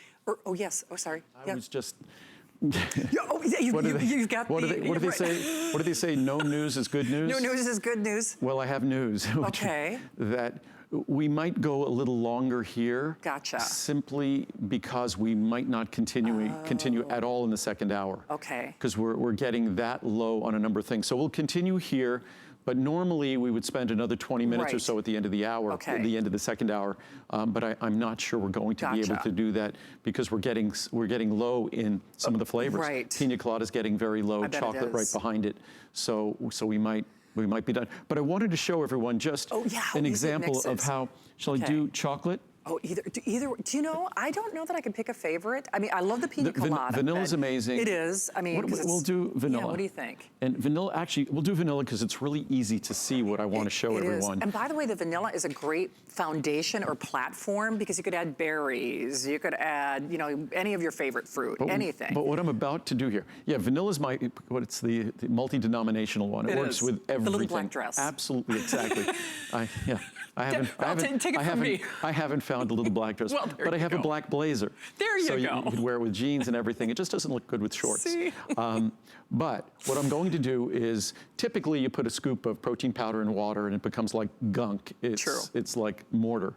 Oh yes, oh sorry. I was just... You've got what do they say? What do they say? No news is good news? No news is good news. Well, I have news. That we might go a little longer here. Gotcha. Simply because we might not continue at all in the second hour. Okay. Because we're getting that low on a number of things. So we'll continue here. But normally we would spend another 20 minutes or so at the end of the hour, at the end of the second hour. But I'm not sure we're going to be able to do that because we're getting low in some of the flavors. Right. Pina Colada is getting very low, chocolate right behind it. So we might be done. But I wanted to show everyone just an example of how, shall I do chocolate? Oh, either. Do you know? I don't know that I can pick a favorite. I mean, I love the Pina Colada. Vanilla's amazing. It is. I mean, we'll do vanilla. Yeah, what do you think? And vanilla, actually, we'll do vanilla because it's really easy to see what I want to show everyone. Is. And by the way, the vanilla is a great foundation or platform because you could add berries, you could add, you know, any of your favorite fruit, anything. But what I'm about to do here, vanilla is it's the multi-denominational one. It works with everything. The little black dress. Absolutely, exactly. Take it from me. I haven't found a little black dress, Well, but I have a black blazer. There you so go. You could wear it with jeans and everything. It just doesn't look good with shorts. See? But what I'm going to do is, typically you put a scoop of protein powder in water and it becomes like gunk. It's like mortar.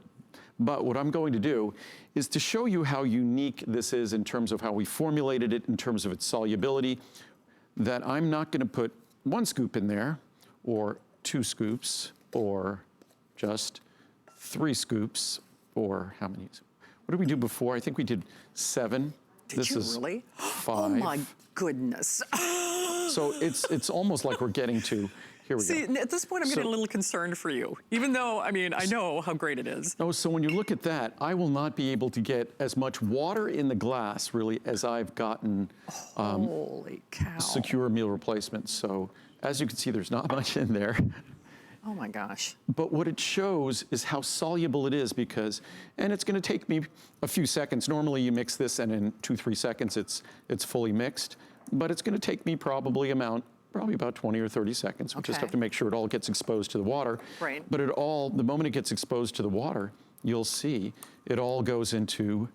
But what I'm going to do is to show you how unique this is in terms of how we formulated it, in terms of its solubility, that I'm not going to put 1 scoop in there, or 2 scoops, or just 3 scoops, or how many? What did we do before? I think we did 7. Did you really? 5. Oh my goodness. So it's almost like we're getting to, here we See, go. at this point, I'm getting a little concerned for you, even though, I mean, I know how great it is. Oh, so when you look at that, I will not be able to get as much water in the glass, really, as I've gotten Holy cow. secure meal replacements. So as you can see, there's not much in there. Oh my gosh. But what it shows is how soluble it is, and it's going to take me a few seconds. Normally you mix this and in 2-3 seconds it's fully mixed, but it's going to take me probably about 20 or 30 seconds. We just have to make sure it all gets exposed to the water. Right. But the moment it gets exposed to the water, you'll see it all goes into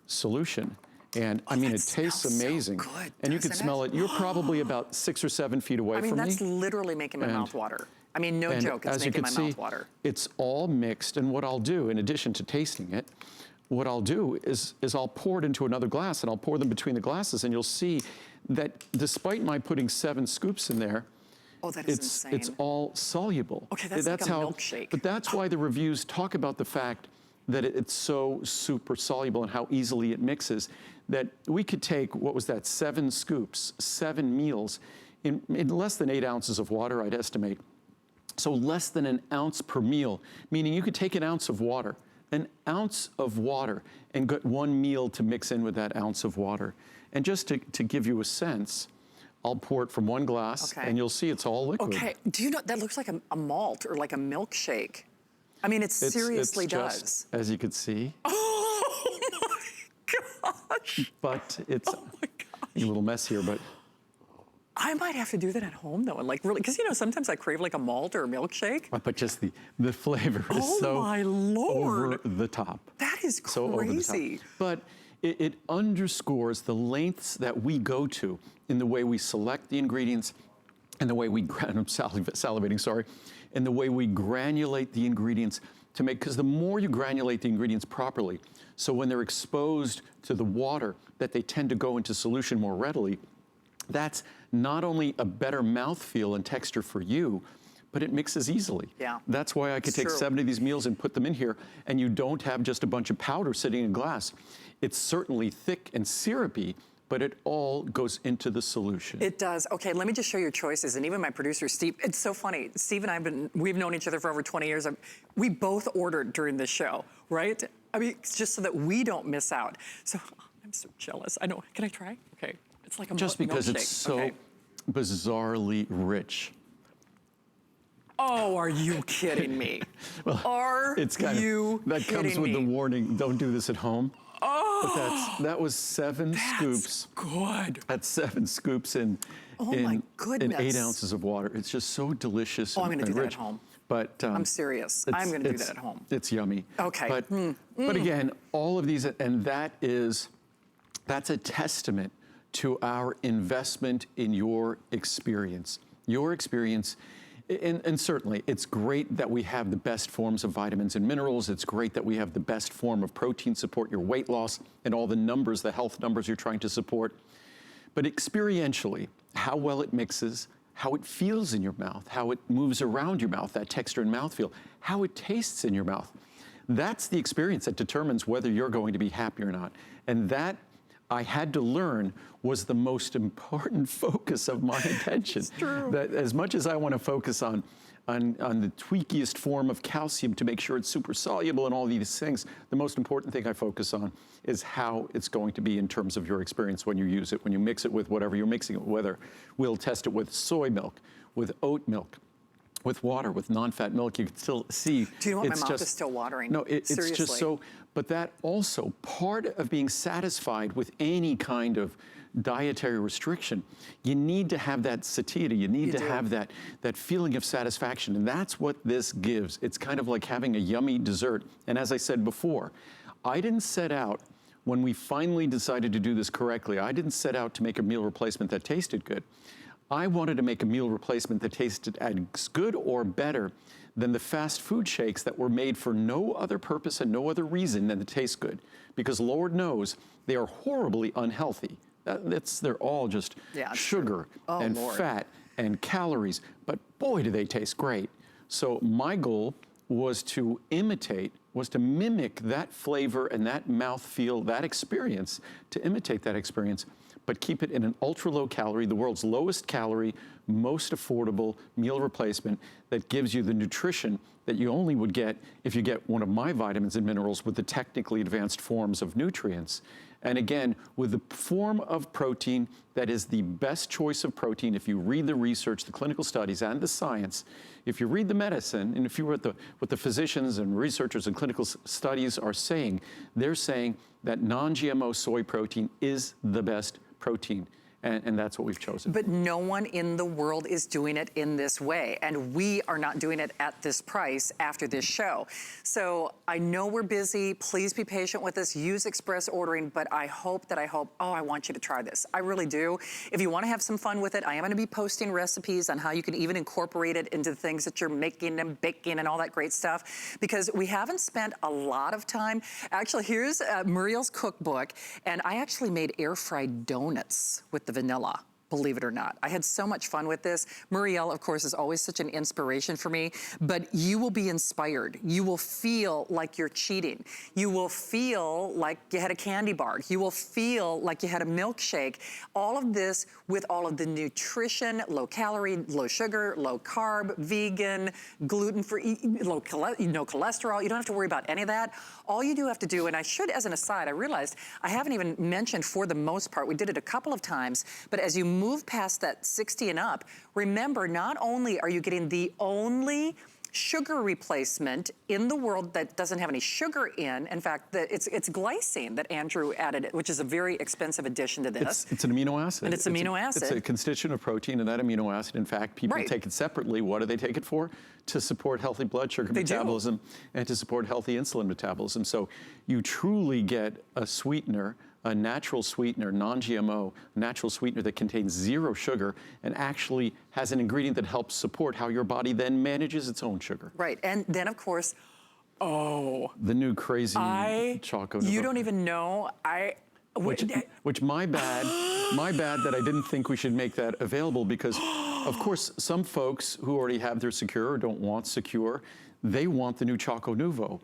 solution. And I mean, it tastes amazing. So good, and you can smell it. You're probably about 6 or 7 feet away from me. I mean, that's literally making my mouth water. I mean, no joke, it's making my mouth water. It's all mixed, and what I'll do, in addition to tasting it, what I'll do is I'll pour it into another glass, and I'll pour them between the glasses, and you'll see that despite my putting 7 scoops in there, that is insane. It's all soluble. Okay, that's like a milkshake. But that's why the reviews talk about the fact that it's so super soluble and how easily it mixes, that we could take, what was that, 7 scoops, 7 meals, in less than 8 ounces of water, I'd estimate. So less than an ounce per meal, meaning you could take an ounce of water, and get 1 meal to mix in with that ounce of water. And just to give you a sense, I'll pour it from 1 glass, and you'll see it's all liquid. Okay, do you know, that looks like a malt or like a milkshake. I mean, it seriously does. Just, as you could see. Oh my gosh. But it's a little messier, but. I might have to do that at home though, and like really, because you know, sometimes I crave like a malt or a milkshake. But just the flavor is so my Lord. over the top. That is crazy. So over the top. But it underscores the lengths that we go to in the way we select the ingredients, and the way we, I'm salivating, sorry, and the way we granulate the ingredients to make, because the more you granulate the ingredients properly, so when they're exposed to the water, that they tend to go into solution more readily, that's not only a better mouthfeel and texture for you, but it mixes easily. Yeah. That's why I could take 7 of these meals and put them in here, and you don't have just a bunch of powder sitting in glass. It's certainly thick and syrupy, but it all goes into the solution. It does. Okay, let me just show your choices. And even my producer, Steve, it's so funny. Steve and I we've known each other for over 20 years. We both ordered during this show, right? I mean, it's just so that we don't miss out. So I'm so jealous. I know, can I try? Okay, it's like a just because milkshake. It's so bizarrely rich. Oh, are you kidding me? Well, that comes with the warning, don't do this at home. Oh, but that was 7 scoops. Good. That's 7 scoops in 8 ounces of water. It's just so delicious. I'm going to do that at home. But I'm serious. I'm going to do that at home. It's yummy. Okay. But again, all of these, and that's a testament to our investment in your experience. Your experience. And certainly, it's great that we have the best forms of vitamins and minerals. It's great that we have the best form of protein support your weight loss and all the numbers, the health numbers you're trying to support. But experientially, how well it mixes, how it feels in your mouth, how it moves around your mouth, that texture and mouthfeel, how it tastes in your mouth. That's the experience that determines whether you're going to be happy or not. And that, I had to learn, was the most important focus of my attention. It's true. That as much as I want to focus on the tweakiest form of calcium to make sure it's super soluble and all these things, the most important thing I focus on is how it's going to be in terms of your experience when you use it, when you mix it with whatever you're mixing it with, whether we'll test it with soy milk, with oat milk, with water, with non-fat milk. You can still see. Do you know what? My mouth is still watering. No, it's just so, but that also, part of being satisfied with any kind of dietary restriction, you need to have that satiety. You need to have that feeling of satisfaction. And that's what this gives. It's kind of like having a yummy dessert. And as I said before, I didn't set out, when we finally decided to do this correctly, I didn't set out to make a meal replacement that tasted good. I wanted to make a meal replacement that tasted as good or better than the fast food shakes that were made for no other purpose and no other reason than to taste good. Because Lord knows they are horribly unhealthy. They're all just sugar and fat and calories, but boy, do they taste great. So my goal was to mimic that flavor and that mouthfeel, that experience, to imitate that experience, but keep it in an ultra low calorie, the world's lowest calorie, most affordable meal replacement that gives you the nutrition that you only would get if you get one of my vitamins and minerals with the technically advanced forms of nutrients. And again, with the form of protein that is the best choice of protein, if you read the research, the clinical studies, and the science, if you read the medicine, and if you read what the physicians and researchers and clinical studies are saying, they're saying that non-GMO soy protein is the best protein. And that's what we've chosen. But no one in the world is doing it in this way. And we are not doing it at this price after this show. So I know we're busy. Please be patient with us. Use express ordering. But I hope, oh, I want you to try this. I really do. If you want to have some fun with it, I am going to be posting recipes on how you can even incorporate it into the things that you're making and baking and all that great stuff. Because we haven't spent a lot of time. Actually, here's Muriel's cookbook. And I actually made air-fried donuts with the vanilla, believe it or not. I had so much fun with this. Muriel, of course, is always such an inspiration for me, but you will be inspired. You will feel like you're cheating. You will feel like you had a candy bar. You will feel like you had a milkshake. All of this with all of the nutrition, low calorie, low sugar, low carb, vegan, gluten-free, no cholesterol. You don't have to worry about any of that. All you do have to do, and I should, as an aside, I realized I haven't even mentioned, for the most part, we did it a couple of times, but as you move past that 60 and up, remember, not only are you getting the only sugar replacement in the world that doesn't have any sugar in fact, it's glycine that Andrew added, which is a very expensive addition to this. It's an amino acid. And it's amino acid. It's a constituent of protein, and that amino acid, in fact, people take it separately. What do they take it for? To support healthy blood sugar metabolism and to support healthy insulin metabolism. So you truly get a sweetener, a natural sweetener, non-GMO, natural sweetener that contains zero sugar and actually has an ingredient that helps support how your body then manages its own sugar. Right, and then of course, the new crazy ChocoNuvo. You don't even know, Which my bad that I didn't think we should make that available, because of course some folks who already have their Secure or don't want Secure, they want the new ChocoNuvo.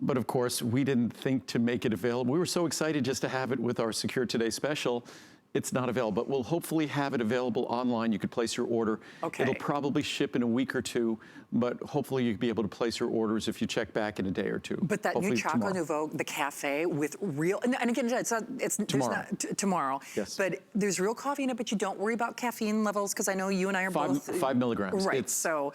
But of course, we didn't think to make it available. We were so excited just to have it with our Secure Today special. It's not available, but we'll hopefully have it available online. You could place your order. Okay. It'll probably ship in a week or two, but hopefully you'll be able to place your orders if you check back in a day or two. But that hopefully new ChocoNuvo, the cafe with real, and again, it's tomorrow. Tomorrow. Yes. But there's real coffee in it, but you don't worry about caffeine levels, because I know you and I are both 5 milligrams. Right. So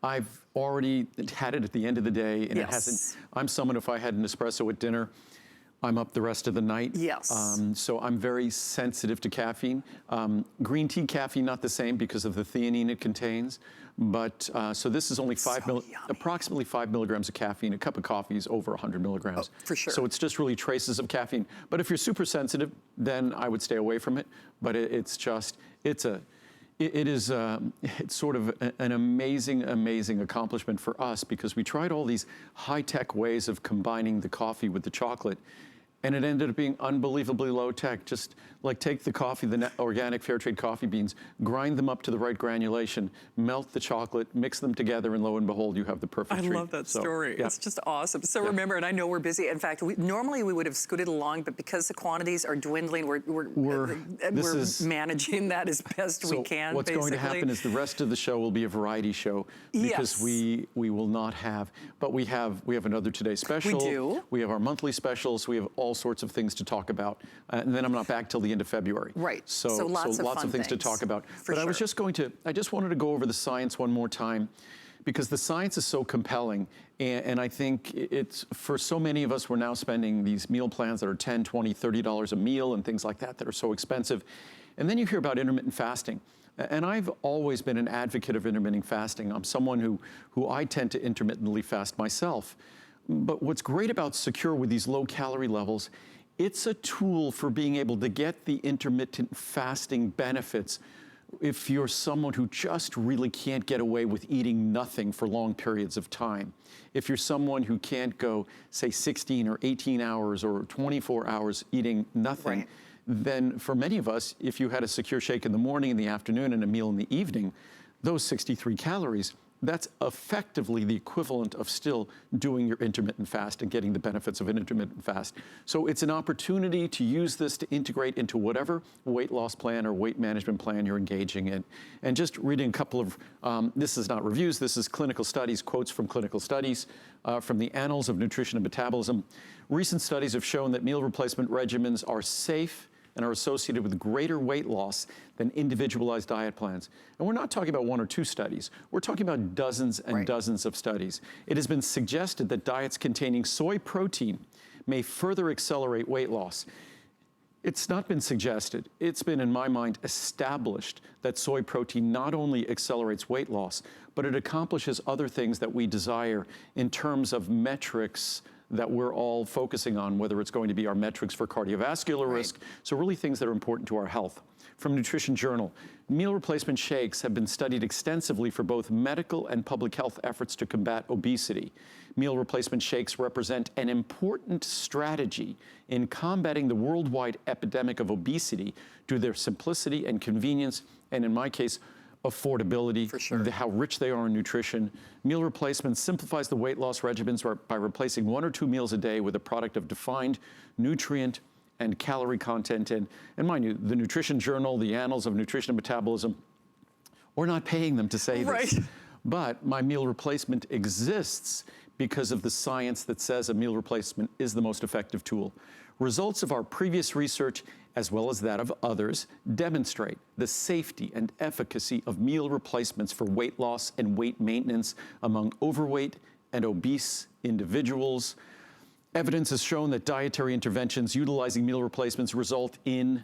I've already had it at the end of the day, and it hasn't. I'm someone, if I had an espresso at dinner, I'm up the rest of the night. Yes. So I'm very sensitive to caffeine. Green tea caffeine, not the same because of the theanine it contains. But so this is only approximately 5 milligrams of caffeine. A cup of coffee is over 100 milligrams. Oh, for sure. So it's just really traces of caffeine. But if you're super sensitive, then I would stay away from it. But it's sort of an amazing accomplishment for us, because we tried all these high-tech ways of combining the coffee with the chocolate, and it ended up being unbelievably low-tech. Just like take the coffee, the organic fair trade coffee beans, grind them up to the right granulation, melt the chocolate, mix them together, and lo and behold, you have the perfect treat. I love that story. Yeah. It's just awesome. So remember, and I know we're busy. In fact, normally we would have scooted along, but because the quantities are dwindling, we're managing that as best we can. What's going to happen is the rest of the show will be a variety show, because we will not have. But we have another Today special. We do. We have our monthly specials. We have all sorts of things to talk about, and then I'm not back till the end of February. Right. So lots of things to talk about. I just wanted to go over the science one more time, because the science is so compelling. And I think it's, for so many of us, we're now spending these meal plans that are $10, $20, $30 a meal and things like that that are so expensive. And then you hear about intermittent fasting. And I've always been an advocate of intermittent fasting. I'm someone who I tend to intermittently fast myself. But what's great about Secure with these low calorie levels, it's a tool for being able to get the intermittent fasting benefits if you're someone who just really can't get away with eating nothing for long periods of time. If you're someone who can't go, say, 16 or 18 hours or 24 hours eating nothing, right. Then for many of us, if you had a Secure shake in the morning, in the afternoon, and a meal in the evening, those 63 calories, that's effectively the equivalent of still doing your intermittent fast and getting the benefits of an intermittent fast. So it's an opportunity to use this to integrate into whatever weight loss plan or weight management plan you're engaging in. And just reading a couple of, this is not reviews, this is clinical studies, quotes from clinical studies from the Annals of Nutrition and Metabolism. Recent studies have shown that meal replacement regimens are safe and are associated with greater weight loss than individualized diet plans. And we're not talking about 1 or 2 studies. We're talking about dozens and right. dozens of studies. It has been suggested that diets containing soy protein may further accelerate weight loss. It's not been suggested. It's been, in my mind, established that soy protein not only accelerates weight loss, but it accomplishes other things that we desire in terms of metrics that we're all focusing on, whether it's going to be our metrics for cardiovascular right. risk, so really things that are important to our health. From Nutrition Journal, meal replacement shakes have been studied extensively for both medical and public health efforts to combat obesity. Meal replacement shakes represent an important strategy in combating the worldwide epidemic of obesity due to their simplicity and convenience, and in my case, affordability, for sure. How rich they are in nutrition. Meal replacement simplifies the weight loss regimens by replacing 1 or 2 meals a day with a product of defined nutrient and calorie content. And mind you, the Nutrition Journal, the Annals of Nutrition and Metabolism, we're not paying them to say right. this. But my meal replacement exists because of the science that says a meal replacement is the most effective tool. Results of our previous research, as well as that of others, demonstrate the safety and efficacy of meal replacements for weight loss and weight maintenance among overweight and obese individuals. Evidence has shown that dietary interventions utilizing meal replacements result in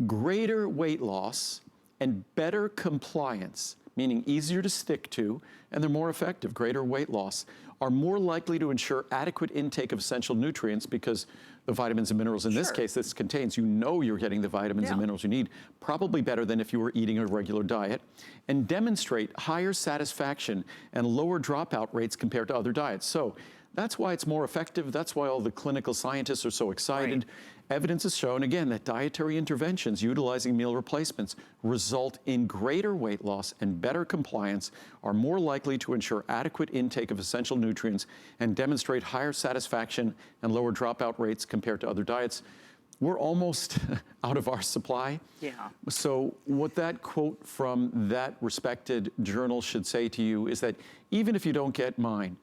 greater weight loss and better compliance, meaning easier to stick to, and they're more effective. Greater weight loss are more likely to ensure adequate intake of essential nutrients because the vitamins and minerals in this case this contains, you know you're getting the vitamins and minerals you need, probably better than if you were eating a regular diet, and demonstrate higher satisfaction and lower dropout rates compared to other diets. So that's why it's more effective. That's why all the clinical scientists are so excited. Right. Evidence has shown, again, that dietary interventions utilizing meal replacements result in greater weight loss and better compliance, are more likely to ensure adequate intake of essential nutrients, and demonstrate higher satisfaction and lower dropout rates compared to other diets. We're almost out of our supply. Yeah. So what that quote from that respected journal should say to you is that even if you don't get mine,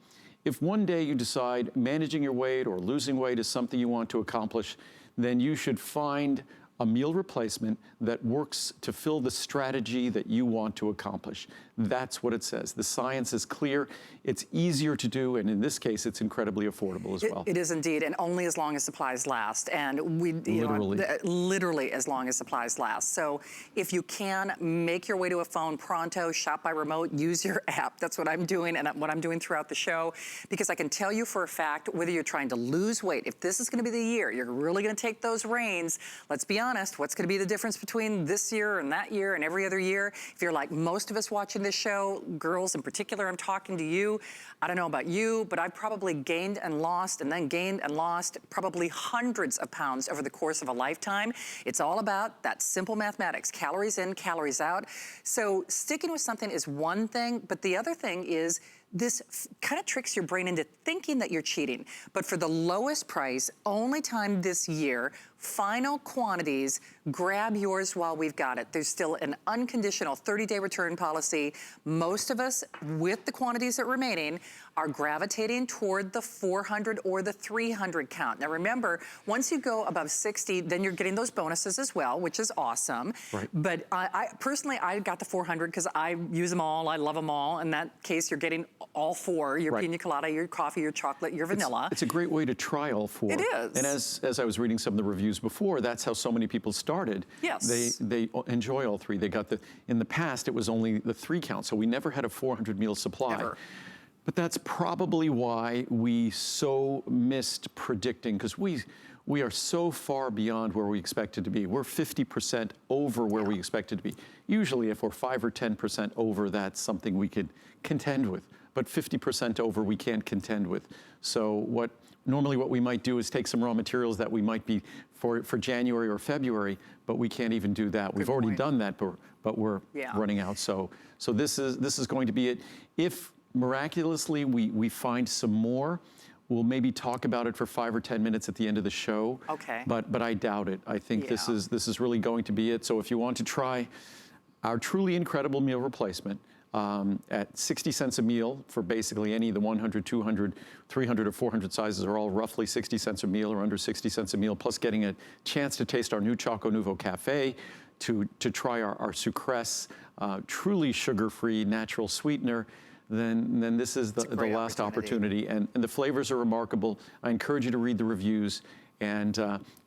if one day you decide managing your weight or losing weight is something you want to accomplish, then you should find a meal replacement that works to fill the strategy that you want to accomplish. That's what it says. The science is clear. It's easier to do, and in this case, it's incredibly affordable as well. It is indeed, and only as long as supplies last. And we, literally as long as supplies last. So if you can, make your way to a phone pronto, shop by remote, use your app. That's what I'm doing and what I'm doing throughout the show, because I can tell you for a fact, whether you're trying to lose weight, if this is gonna be the year, you're really gonna take those reins. Let's be honest, what's gonna be the difference between this year and that year and every other year? If you're like most of us watching this show, girls in particular, I'm talking to you. I don't know about you, but I've probably gained and lost and then gained and lost probably hundreds of pounds over the course of a lifetime. It's all about that simple mathematics, calories in, calories out. So sticking with something is one thing, but the other thing is this kind of tricks your brain into thinking that you're cheating. But for the lowest price, only time this year, Final quantities, grab yours while we've got it. There's still an unconditional 30-day return policy. Most of us, with the quantities that are remaining, are gravitating toward the 400 or the 300 count. Now remember, once you go above 60, then you're getting those bonuses as well, which is awesome. Right. But I personally, I got the 400 because I use them all, I love them all. In that case, you're getting all four, your Pina Colada, your coffee, your chocolate, your vanilla. It's a great way to try all four. It is. And as I was reading some of the reviews before, that's how so many people started. Yes. They enjoy all three. They got in the past, it was only the 3 count, so we never had a 400 meal supply. Ever. But that's probably why we so missed predicting, because we are so far beyond where we expected to be. We're 50% over where we expected to be. Usually if we're 5 or 10% over, that's something we could contend with. But 50% over, we can't contend with. So normally what we might do is take some raw materials that we might be for January or February, but we can't even do that. We've already done that, but we're running out. So this is going to be it. If miraculously we find some more, we'll maybe talk about it for 5 or 10 minutes at the end of the show. Okay. But I doubt it. I think this is really going to be it. So if you want to try our truly incredible meal replacement, at 60 cents a meal for basically any of the 100, 200, 300, or 400 sizes are all roughly 60 cents a meal or under 60 cents a meal, plus getting a chance to taste our new ChocoNuvo Cafe, to try our Sucress, truly sugar-free natural sweetener, then this is the last opportunity. And the flavors are remarkable. I encourage you to read the reviews. And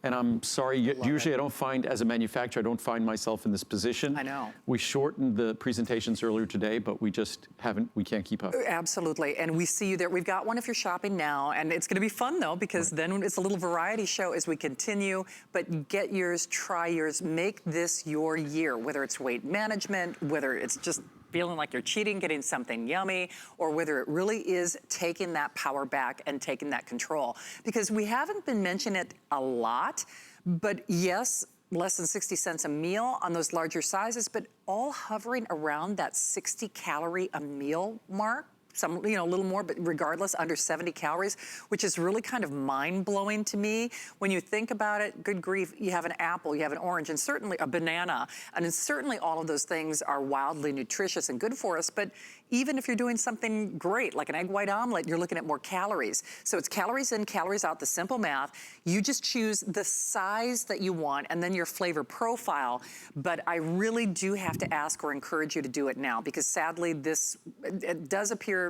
I'm sorry, usually I don't find, as a manufacturer, I don't find myself in this position. I know. We shortened the presentations earlier today, but we just we can't keep up. Absolutely, and we see you there. We've got one if you're shopping now, and it's gonna be fun though, because then it's a little variety show as we continue, but get yours, try yours, make this your year, whether it's weight management, whether it's just feeling like you're cheating, getting something yummy, or whether it really is taking that power back and taking that control. Because we haven't been mentioning it a lot, but yes, less than 60 cents a meal on those larger sizes, but all hovering around that 60 calorie a meal mark. Some, a little more, but regardless, under 70 calories, which is really kind of mind-blowing to me. When you think about it, good grief, you have an apple, you have an orange, and certainly a banana, and certainly all of those things are wildly nutritious and good for us, but even if you're doing something great, like an egg white omelet, you're looking at more calories. So it's calories in, calories out, the simple math. You just choose the size that you want and then your flavor profile, but I really do have to ask or encourage you to do it now, because sadly it does appear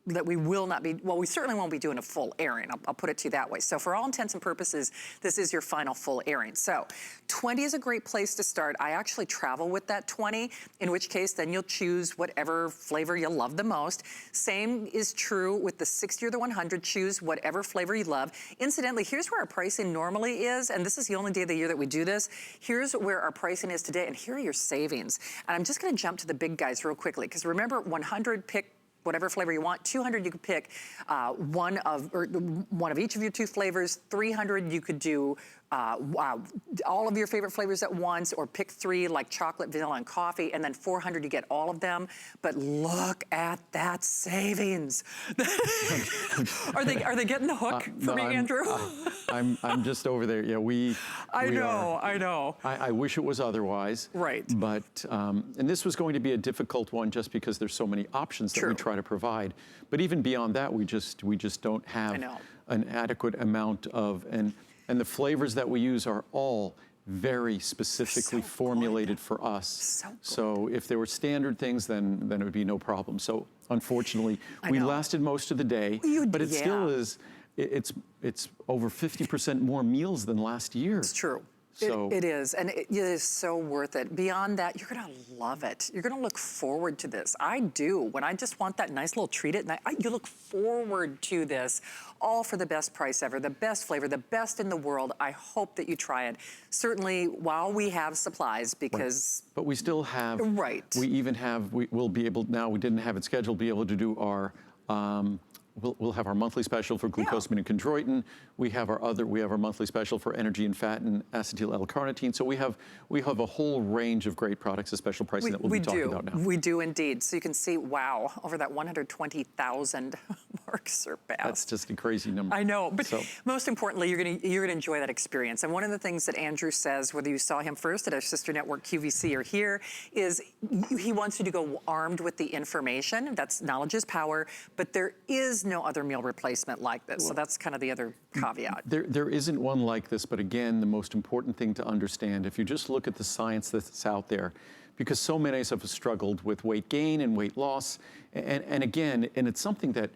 that we will not be, well, we certainly won't be doing a full airing. I'll put it to you that way. So for all intents and purposes, this is your final full airing. So 20 is a great place to start. I actually travel with that 20, in which case then you'll choose whatever flavor you love the most. Same is true with the 60 or the 100. Choose whatever flavor you love. Incidentally, here's where our pricing normally is, and this is the only day of the year that we do this. Here's where our pricing is today, and here are your savings. And I'm just gonna jump to the big guys real quickly, because remember, 100, pick whatever flavor you want. 200, you could pick one of each of your 2 flavors. 300, you could do all of your favorite flavors at once, or pick 3 like chocolate, vanilla, and coffee, and then 400, you get all of them. But look at that savings. Are they getting the hook for me, Andrew? I'm just over there. Yeah, I know. I wish it was otherwise. Right. But, and this was going to be a difficult one just because there's so many options that we try to provide. But even beyond that, we just don't have an adequate amount of, and the flavors that we use are all very specifically formulated for us. So if there were standard things, then it would be no problem. So unfortunately, we lasted most of the day, but it still is, it's over 50% more meals than last year. It's true. So it is, and it is so worth it. Beyond that, you're gonna love it. You're gonna look forward to this. I do. When I just want that nice little treat at night, you look forward to this, all for the best price ever, the best flavor, the best in the world. I hope that you try it. Certainly, while we have supplies, because... But we still have... Right. We even have, we'll be able, now we didn't have it scheduled, be able to do our we'll have our monthly special for glucosamine and chondroitin. We have our monthly special for energy and fat and acetyl L-carnitine. So we have a whole range of great products at special pricing that we'll be talking about now. We do indeed. So you can see, wow, over that 120,000 mark surpassed. That's just a crazy number. I know, but most importantly, you're gonna enjoy that experience. And one of the things that Andrew says, whether you saw him first at our sister network QVC or here, is he wants you to go armed with the information. That's knowledge is power, but there is no other meal replacement like this. So that's kind of the other caveat. There isn't one like this, but again, the most important thing to understand, if you just look at the science that's out there, because so many of us have struggled with weight gain and weight loss, and again, and it's something that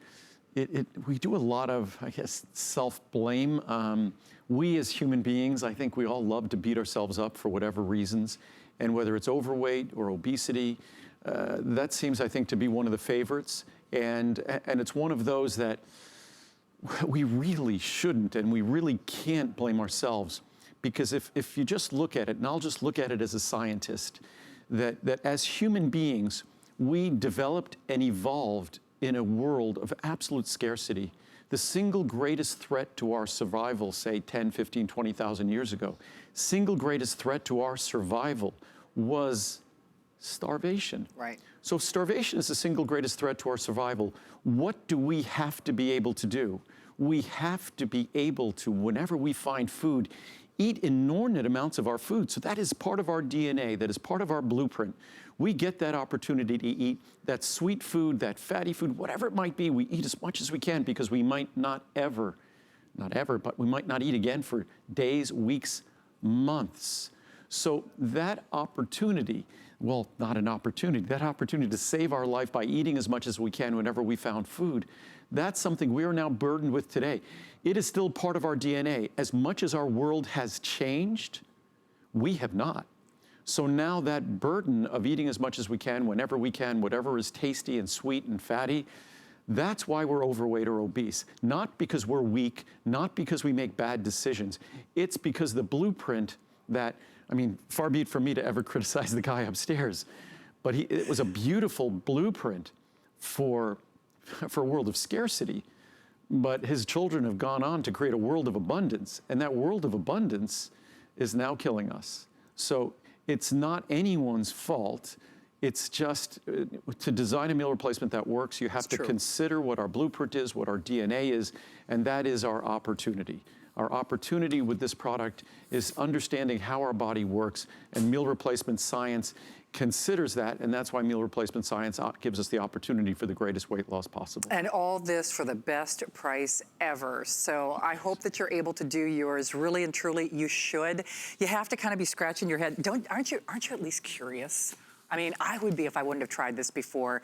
we do a lot of, I guess, self-blame. We as human beings, I think we all love to beat ourselves up for whatever reasons, and whether it's overweight or obesity, that seems, I think, to be one of the favorites, and it's one of those that we really shouldn't and we really can't blame ourselves, because if you just look at it, and I'll just look at it as a scientist, that as human beings, we developed and evolved in a world of absolute scarcity. The single greatest threat to our survival, say 10, 15, 20,000 years ago, single greatest threat to our survival was starvation. Right. So if starvation is the single greatest threat to our survival, what do we have to be able to do? We have to be able to, whenever we find food, eat inordinate amounts of our food. So that is part of our DNA, that is part of our blueprint. We get that opportunity to eat that sweet food, that fatty food, whatever it might be, we eat as much as we can, because we might not ever, but we might not eat again for days, weeks, months. So that opportunity, well, not an opportunity, that opportunity to save our life by eating as much as we can whenever we found food, that's something we are now burdened with today. It is still part of our DNA. As much as our world has changed, we have not. So now that burden of eating as much as we can, whenever we can, whatever is tasty and sweet and fatty, that's why we're overweight or obese. Not because we're weak, not because we make bad decisions. It's because the blueprint that, I mean, far be it from me to ever criticize the guy upstairs, but it was a beautiful blueprint for a world of scarcity. But his children have gone on to create a world of abundance, and that world of abundance is now killing us. So it's not anyone's fault. It's just to design a meal replacement that works, you have to consider what our blueprint is, what our DNA is, and that is our opportunity. Our opportunity with this product is understanding how our body works, and meal replacement science considers that, and that's why meal replacement science gives us the opportunity for the greatest weight loss possible. And all this for the best price ever. So I hope that you're able to do yours. Really and truly, you should. You have to kind of be scratching your head. Aren't you at least curious? I mean, I would be if I wouldn't have tried this before.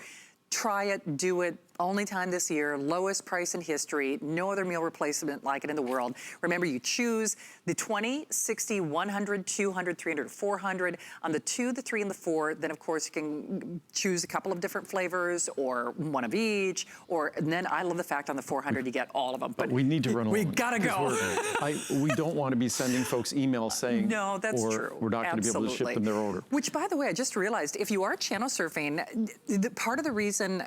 Try it, do it, only time this year, lowest price in history, no other meal replacement like it in the world. Remember, you choose the 20, 60, 100, 200, 300, 400. On the 2, the 3, and the 4, then of course you can choose a couple of different flavors or one of each, and then I love the fact on the 400 you get all of them. But we need to run along. We gotta go. We don't want to be sending folks emails saying, no, that's true. We're not going to be able to ship them their order. Which, by the way, I just realized, if you are channel surfing, part of the reason